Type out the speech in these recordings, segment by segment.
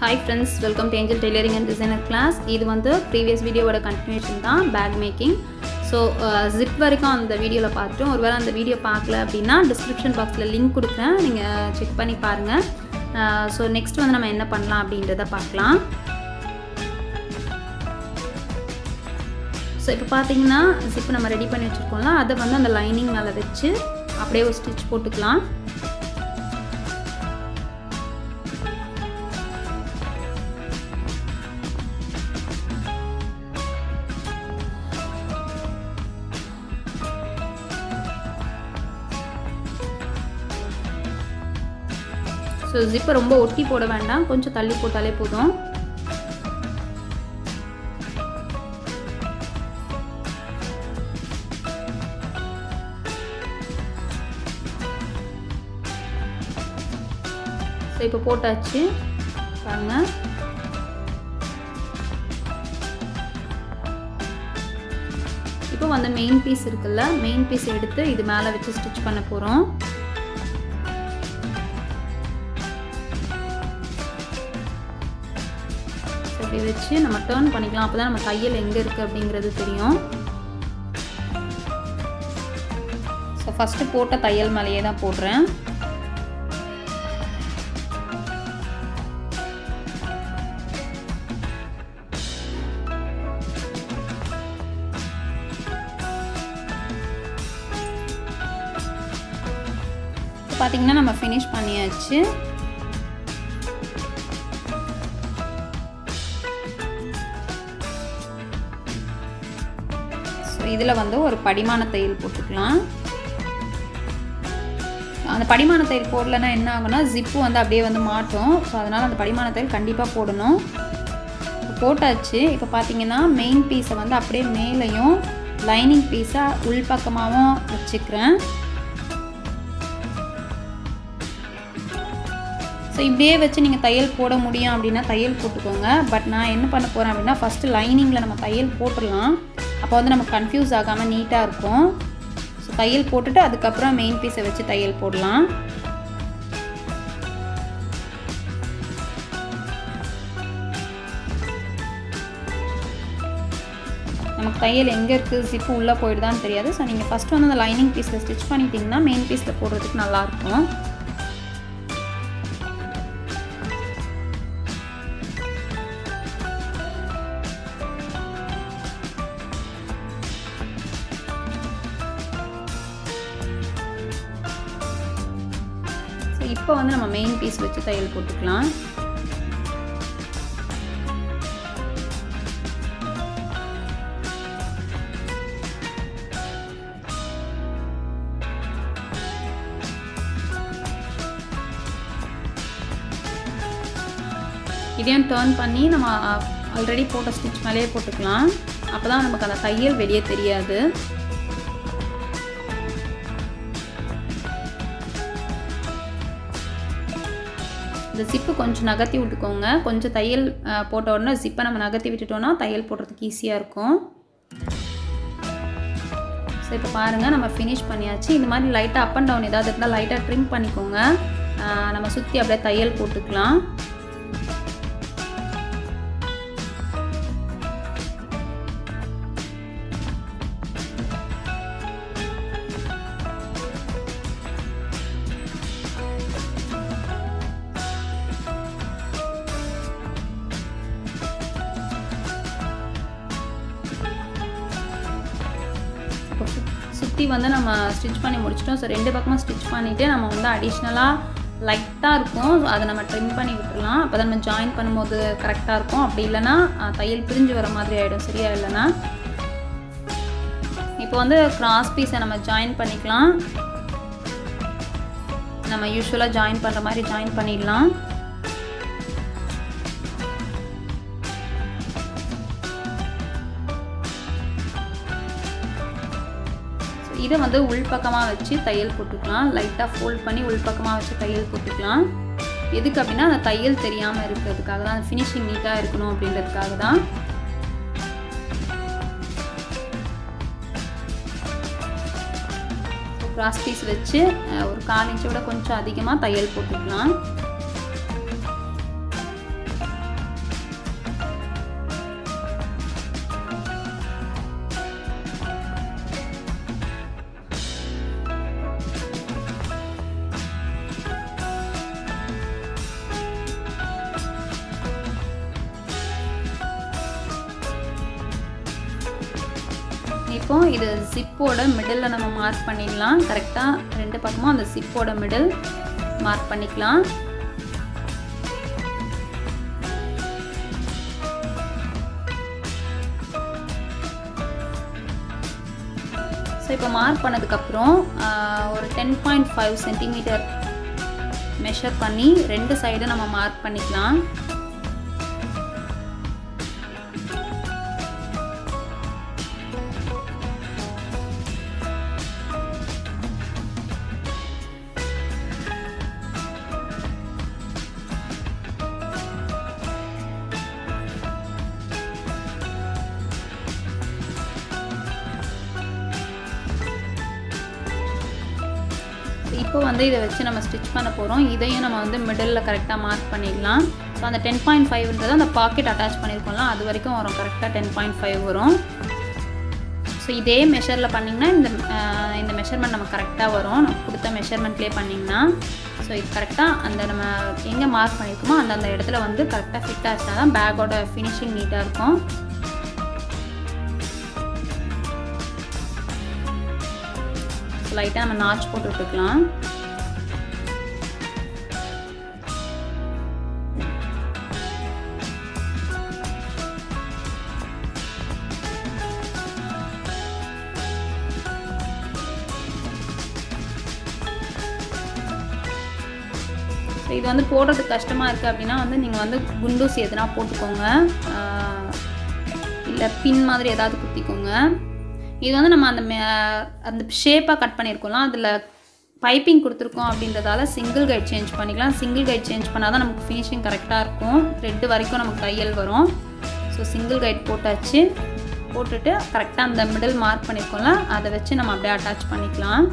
Hi friends, welcome to Angel Tailoring and Designer class. This is the previous video continuation of bag making. So zip varaikum and the video la paattom oru vela and video paakala appadina description box la link kudukren neenga check panni paarenga. So next வந்து நம்ம என்ன பண்ணலாம் அப்படின்றத பார்க்கலாம். So இப்போ பாத்தீங்கன்னா zip நம்ம ready பண்ணி வச்சிருக்கோம்ல அத வந்து அந்த லைனிங் மேல வெச்சு அப்படியே ஒரு ஸ்டிட்ச் போட்டுக்கலாம். So zipper ரொம்ப ஒட்டி போட வேண்டாம் கொஞ்சம் தள்ளி போட்டாலே போதும். So இப்போ போட்டாச்சு பாருங்க. இப்போ வந்து மெயின் பீஸ் இருக்குல்ல மெயின் பீஸ் எடுத்து இது மேல வச்சு ஸ்டிட்ச் பண்ண போறோம். இப்படி வெச்சு நம்ம டர்ன் பண்ணிக்கலாம் அப்பதான் நம்ம தையல் எங்க இருக்கு அப்படிங்கிறது தெரியும். சோ ஃபர்ஸ்ட் போட்ட தையல் மேலயே தான் போடுறேன். பாத்தீங்கன்னா நம்ம finish பண்ணியாச்சு. இதுல வந்து ஒரு படிமான தையல் போட்டுக்கலாம். அந்த படிமான தையல் போடலனா என்ன ஆகும்னா zip வந்து அப்படியே வந்து மாட்டும். சோ அதனால அந்த படிமான தையல் கண்டிப்பா போடணும். போட்டாச்சு. இப்போ பாத்தீங்கன்னா மெயின் பீஸை வந்து அப்படியே மேலயும் லைனிங் பீஸை உள்பக்கமாவும் வச்சுக்கிறேன். சோ இப்படியே வச்சு நீங்க தையல் போட முடியும் அப்படினா தையல் போட்டுக்கோங்க. பட் நான் என்ன பண்ண போறேன் அப்படினா ஃபர்ஸ்ட் லைனிங்ல நம்ம தையல் போட்டுறலாம். அப்போ வந்து நம்ம கன்ஃபியூஸ் ஆகாம நீட்டா இருக்கும். சோ தையல் போட்டுட்டு அதுக்கு அப்புறம் மெயின் பீஸை வச்சு தையல் போடலாம். நமக்கு தையல் எங்க இருக்கு zip உள்ள போய்டுதான்னு தெரியாது. சோ நீங்க ஃபர்ஸ்ட் வந்து அந்த லைனிங் பீஸ்ல ஸ்டிட்ச் பண்ணிட்டீங்கன்னா மெயின் பீஸ்ல போடுறதுக்கு நல்லா இருக்கும். இப்போ வந்து நம்ம மெயின் பீஸ் வச்சு தையல் போட்டுக்கலாம். இதையும் டர்ன் பண்ணி நம்ம ஆல்ரெடி போட்ட ஸ்டிட்ச் மேலேயே போட்டுக்கலாம். அப்பதான் நமக்கு அந்த தையல் வெளியே தெரியாது. இந்த zip கொஞ்சம் நகர்த்தி விட்டுக்கோங்க. கொஞ்சம் தையல் போட்ட உடனே zip நம்ம நகர்த்தி விட்டுட்டோம்னா தையல் போடுறதுக்கு ஈஸியா இருக்கும். சோ இப்போ பாருங்க நம்ம finish பண்ணியாச்சு. இந்த மாதிரி லைட்டா அப் அண்ட் டவுன் ஏதாவது இருந்தா லைட்டா ட்ரிம் பண்ணிக்கோங்க. நம்ம சுத்தி அப்படியே தையல் போட்டுக்கலாம். சுத்தி வந்து நம்ம ஸ்டிட்ச் பண்ணி முடிச்சிட்டோம். சோ ரெண்டு பக்கமும் ஸ்டிட்ச் பண்ணிட்டு நம்ம வந்து அடிஷனலா லைட்டா இருக்கும் அத நம்ம ட்ரிம் பண்ணி விட்டுறலாம். அப்பதான் நம்ம ஜாயின் பண்ணும்போது கரெக்ட்டா இருக்கும். அப்படி இல்லனா தையல் பிரிஞ்சு வர மாதிரி ஆயிடும் சரியா இல்லனா. இப்போ வந்து கிராஸ் பீஸை நம்ம ஜாயின் பண்ணிக்கலாம். நம்ம யூசுவலா ஜாயின் பண்ற மாதிரி ஜாயின் பண்ணிடலாம். இத வந்து உள்பக்கமா வச்சு தையல் போட்டுக்கலாம். லைட்டா ஃபோல்ட் பண்ணி உள்பக்கமா வச்சு தையல் போட்டுக்கலாம். எதுக்கு அப்படினா அந்த தையல் தெரியாம இருக்கிறதுக்காக தான் ஃபினிஷிங் நீட்டா இருக்கணும் அப்படின்றதுக்காக தான். கிராஸ் பீஸ் வச்சு ஒரு 1/4 இன்ச் விட கொஞ்சம் அதிகமாக தையல் போட்டுக்கலாம். இப்போ இது ஜிப்போட மிடில் நம்ம மார்க் பண்ணிடலாம். கரெக்டாக ரெண்டு பக்கமும் அந்த ஜிப்போட மிடில் மார்க் பண்ணிக்கலாம். ஸோ இப்போ மார்க் பண்ணதுக்கப்புறம் ஒரு 10.5 சென்டிமீட்டர் மெஷர் பண்ணி ரெண்டு சைடும் நம்ம மார்க் பண்ணிக்கலாம். இப்போ வந்து இதை வச்சு நம்ம ஸ்டிச் பண்ண போகிறோம். இதையும் நம்ம வந்து மிடில் கரெக்டாக மார்க் பண்ணிடலாம். ஸோ அந்த 10.5ன்றது அந்த பாக்கெட் அட்டாச் பண்ணியிருக்கோம்ல, அது வரைக்கும் வரும். கரெக்டாக 10.5 வரும். ஸோ இதே மெஷரில் பண்ணிங்கன்னா இந்த மெஷர்மெண்ட் நம்ம கரெக்டாக வரும். நம்ம கொடுத்த மெஷர்மெண்ட்லேயே பண்ணிங்கன்னா ஸோ இது கரெக்டாக அந்த நம்ம எங்கே மார்க் பண்ணியிருக்கோமோ அந்த இடத்துல வந்து கரெக்டாக ஃபிட் ஆச்சுனா தான் பேக்கோட ஃபினிஷிங் நீட்டாக இருக்கும். லைட்டாக நம்ம நாச் போட்டு விட்டுக்கலாம். இது வந்து போடுறதுக்கு கஷ்டமாக இருக்குது அப்படின்னா வந்து நீங்கள் வந்து குண்டூசி எதுனா போட்டுக்கோங்க, இல்லை பின் மாதிரி ஏதாவது குத்திக்கோங்க. இது வந்து நம்ம அந்த ஷேப்பாக கட் பண்ணியிருக்கோம்ல, அதில் பைப்பிங் கொடுத்துருக்கோம் அப்படின்றதால சிங்கிள் கைட் சேஞ்ச் பண்ணிக்கலாம். சிங்கிள் கைட் சேஞ்ச் பண்ணால் தான் நமக்கு ஃபினிஷிங் கரெக்டாக இருக்கும். த்ரெட்டு வரைக்கும் நமக்கு தையல் வரும். ஸோ சிங்கிள் கைட் போட்டாச்சு. போட்டுட்டு கரெக்டாக அந்த மிடில் மார்க் பண்ணியிருக்கோம்ல, அதை வச்சு நம்ம அப்படியே அட்டாச் பண்ணிக்கலாம்.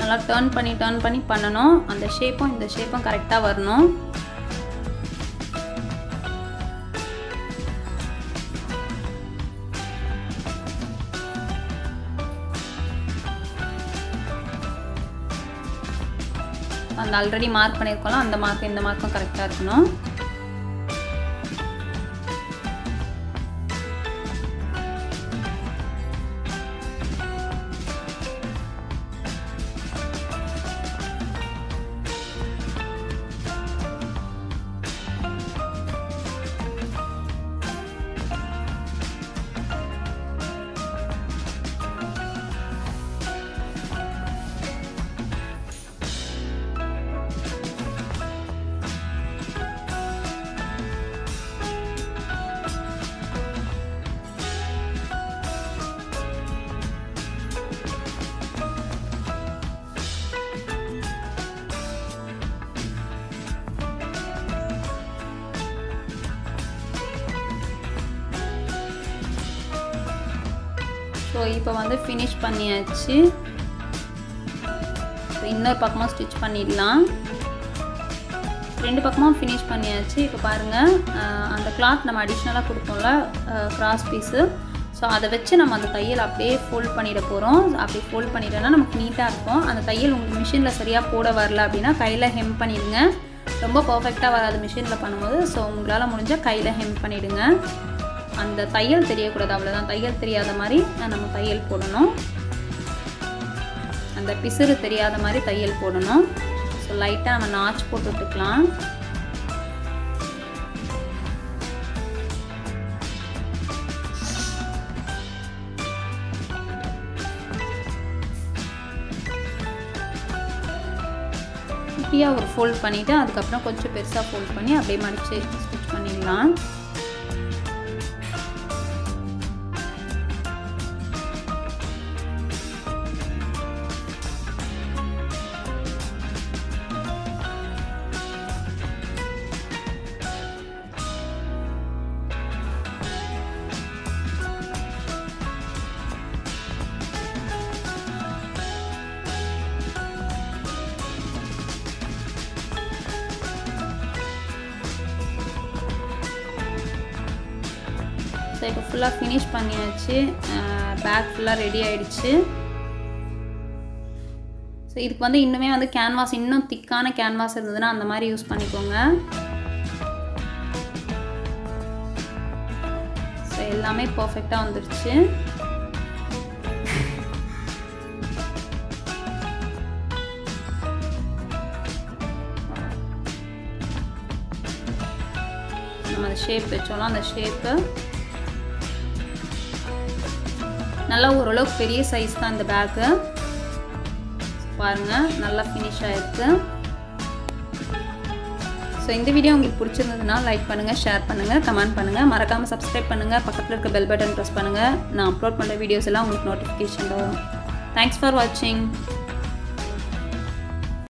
நல்லா டர்ன் பண்ணி பண்ணணும். அந்த ஷேப்பும் இந்த ஷேப்பும் கரெக்டாக வரணும். அந்த ஆல்ரெடி மார்க் பண்ணியிருக்கோம்ல, அந்த மார்க் இந்த மார்க்கும் கரெக்டாக இருக்கணும். ஸோ இப்போ வந்து ஃபினிஷ் பண்ணியாச்சு. இன்னொரு பக்கமாக ஸ்டிச் பண்ணிடலாம். ரெண்டு பக்கமும் ஃபினிஷ் பண்ணியாச்சு. இப்போ பாருங்கள், அந்த கிளாத் நம்ம அடிஷ்னலாக கொடுத்தோம்ல கிராஸ் பீஸு, ஸோ அதை வச்சு நம்ம அந்த தையல் அப்படியே ஃபோல்ட் பண்ணிட போகிறோம். அப்படி ஃபோல்ட் பண்ணிட்டோன்னா நமக்கு நீட்டாக இருக்கும். அந்த தையல் உங்களுக்கு மிஷினில் சரியாக போட வரல அப்படின்னா கையில் ஹெம் பண்ணிவிடுங்க. ரொம்ப பர்ஃபெக்டாக வராது மிஷினில் பண்ணும்போது. ஸோ உங்களால் முடிஞ்சால் கையில் ஹெம் பண்ணிவிடுங்க. அந்த தையல் தெரியக்கூடாது, அவ்வளோதான். தையல் தெரியாத மாதிரி நம்ம தையல் போடணும். அந்த பிசுறு தெரியாத மாதிரி தையல் போடணும். ஸோ லைட்டாக நம்ம நாச் போட்டு விட்டுக்கலாம். குட்டியாக ஒரு ஃபோல்ட் பண்ணிவிட்டு அதுக்கப்புறம் கொஞ்சம் பெருசாக ஃபோல்ட் பண்ணி அப்படியே மடித்து ஸ்டிச் பண்ணிடலாம். இப்போ ஃபுல்லாக ஃபினிஷ் பண்ணியாச்சு. பேக் ஃபுல்லாக ரெடி ஆகிடுச்சு. ஸோ இதுக்கு வந்து இன்னுமே வந்து கேன்வாஸ் இன்னும் திக்கான கேன்வாஸ் இருந்ததுன்னா அந்த மாதிரி யூஸ் பண்ணிக்கோங்க. ஸோ எல்லாமே பர்ஃபெக்டாக வந்துருச்சு. நம்ம அந்த ஷேப் வச்சோம்னா அந்த ஷேப்பு நல்லா ஓரளவுக்கு பெரிய சைஸ் தான் இந்த பேக்கு. பாருங்கள் நல்லா ஃபினிஷ் ஆகிருக்கு. ஸோ இந்த வீடியோ உங்களுக்கு பிடிச்சிருந்ததுன்னா லைக் பண்ணுங்கள், ஷேர் பண்ணுங்கள், கமெண்ட் பண்ணுங்கள், மறக்காமல் சப்ஸ்கிரைப் பண்ணுங்கள், பக்கத்தில் இருக்க பெல் பட்டன் ப்ரெஸ் பண்ணுங்கள். நான் அப்லோட் பண்ணுற வீடியோஸ் எல்லாம் உங்களுக்கு நோட்டிஃபிகேஷனில் வரும். தேங்க்ஸ் ஃபார் வாட்சிங்.